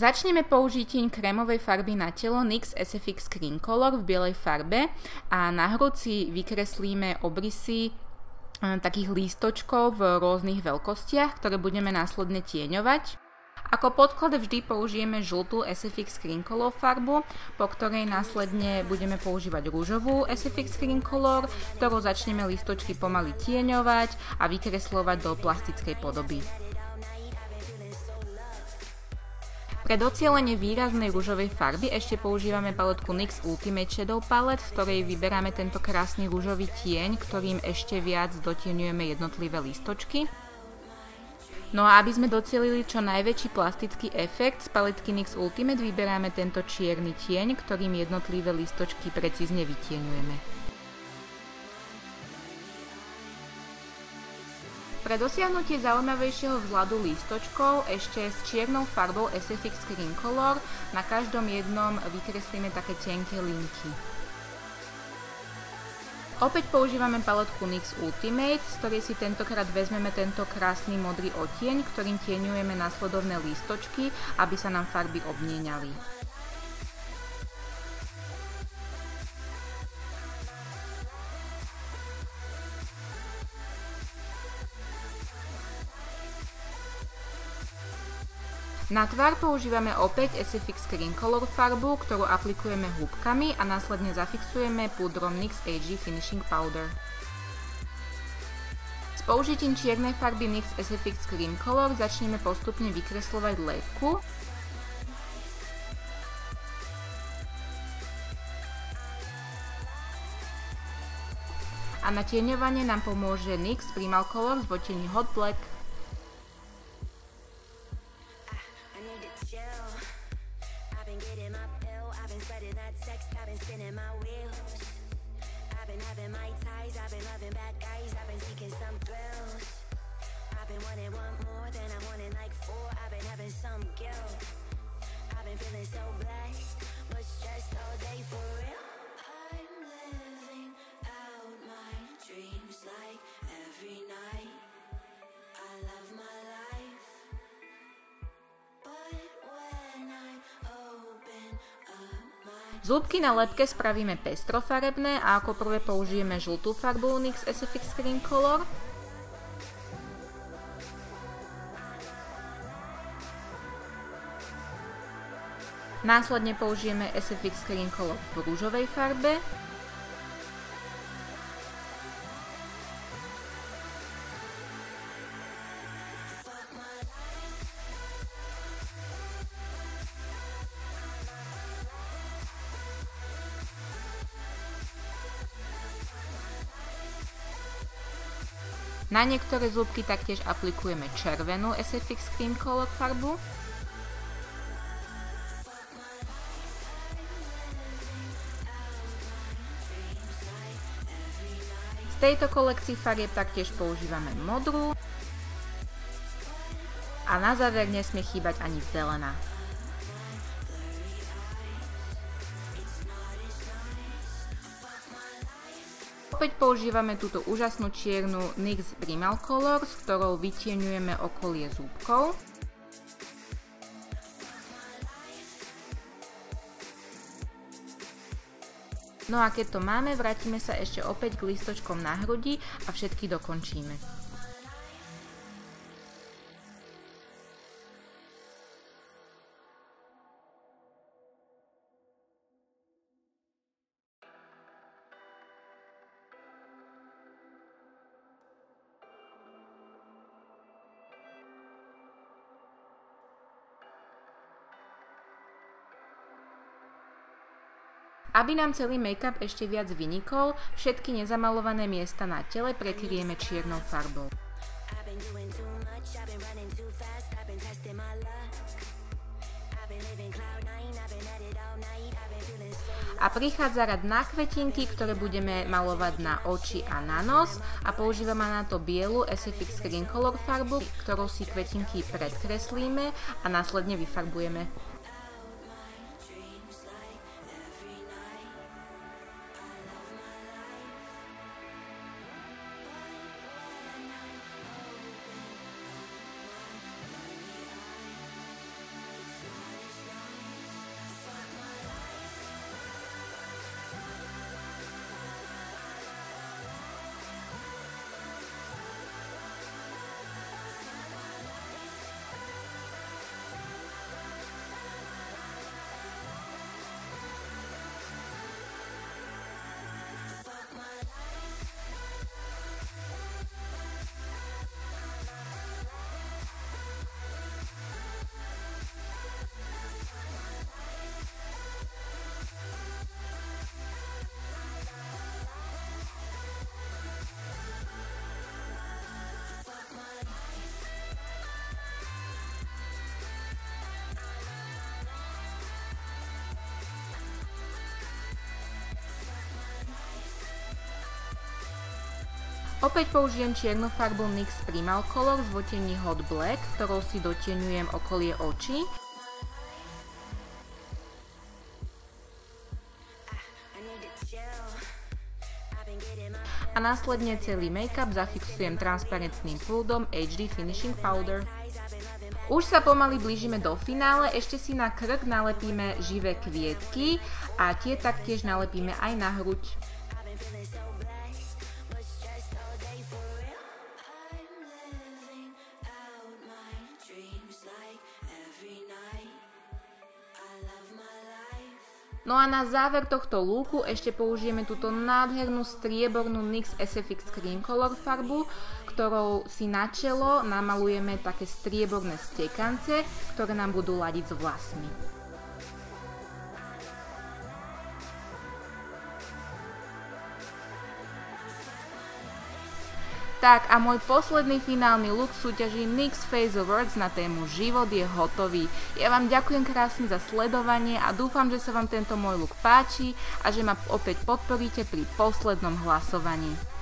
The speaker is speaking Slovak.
Začneme použitím krémovej farby na telo NYX SFX Screen Color v bielej farbe a na hrud si vykreslíme obrysy takých lístočkov v rôznych veľkostiach, ktoré budeme následne tieňovať. Ako podklad vždy použijeme žltú SFX Screen Color farbu, po ktorej následne budeme používať ružovú SFX Screen Color, ktorou začneme lístočky pomaly tieňovať a vykresľovať do plastickej podoby. Pre docielenie výraznej ružovej farby ešte používame paletku NYX Ultimate Shadow Palette, z ktorej vyberáme tento krásny ružový tieň, ktorým ešte viac dotieňujeme jednotlivé lístočky. No a aby sme docielili čo najväčší plastický efekt, z paletky NYX Ultimate vyberáme tento čierny tieň, ktorým jednotlivé lístočky precízne vytieňujeme. Pre dosiahnutie zaujímavejšieho vzhľadu lístočkov ešte s čiernou farbou SFX Screen Color na každom jednom vykreslíme také tenké linky. Opäť používame paletku NYX Ultimate, z ktorej si tentokrát vezmeme tento krásny modrý odtieň, ktorým tieňujeme následovné lístočky, aby sa nám farby obmieniali. Na tvár používame opäť SFX Screen Color farbu, ktorú aplikujeme húbkami a následne zafixujeme púdrom NYX HG Finishing Powder. S použitím čiernej farby NYX SFX Screen Color začneme postupne vykresľovať lebku. A na tieňovanie nám pomôže NYX Primal Colors v odtieni Hot Black. Zúbky na lebke spravíme pestrofarebné a ako prvé použijeme žltú farbu NYX SFX Screen Color. Následne použijeme SFX Screen Color v ružovej farbe. Na niektoré zúbky taktiež aplikujeme červenú SFX Screen Color farbu. Z tejto kolekcii farieb taktiež používame modrú. A na záver nesmie chýbať ani zelená. Opäť používame túto úžasnú čiernu NYX Primal Color, s ktorou vytieňujeme okolie zúbkov. No a keď to máme, vrátime sa ešte opäť k lístočkom na hrudi a všetky dokončíme. Aby nám celý make-up ešte viac vynikol, všetky nezamalované miesta na tele prekryjeme čiernou farbou. A prichádza rad na kvetinky, ktoré budeme malovať na oči a na nos a používame na to bielu SFX Screen Color farbu, ktorou si kvetinky predkreslíme a následne vyfarbujeme. Opäť použijem čiernu farbu NYX Primalcolor z odtieni Hot Black, ktorou si dotieňujem okolie očí. A následne celý make-up zafixujem transparentným prúdom HD Finishing Powder. Už sa pomaly blížime do finále, ešte si na krk nalepíme živé kvietky a tie taktiež nalepíme aj na hruď. No a na záver tohto looku ešte použijeme túto nádhernú striebornú NYX SFX Cream Color farbu, ktorou si na čelo namalujeme také strieborné stekance, ktoré nám budú ladiť s vlasmi. Tak a môj posledný finálny look súťaží NYX Face Awards na tému Život je hotový. Ja vám ďakujem krásne za sledovanie a dúfam, že sa vám tento môj look páči a že ma opäť podporíte pri poslednom hlasovaní.